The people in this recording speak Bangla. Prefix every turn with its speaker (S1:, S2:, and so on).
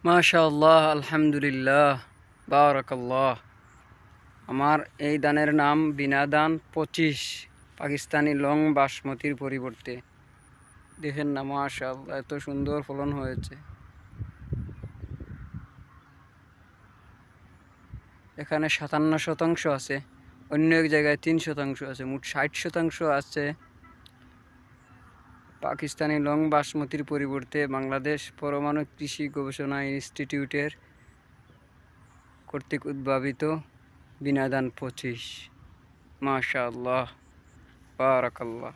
S1: মাশাআল্লাহ, আলহামদুলিল্লাহ, বারাকাল্লাহ। আমার এই ধানের নাম বিনা ধান 25, পাকিস্তানি লং বাসমতির পরিবর্তে। দেখেন না, মাশাআল্লাহ, এত সুন্দর ফলন হয়েছে। এখানে 57% আছে, অন্য এক জায়গায় 3% আছে, মোট 60% আছে পাকিস্তানি লং বাসমতির পরিবর্তে বাংলাদেশ পরমাণু কৃষি গবেষণা ইনস্টিটিউটের কর্তৃক উদ্ভাবিত বিনাদান 25। মাশাআল্লাহ, বারাকাল্লাহ।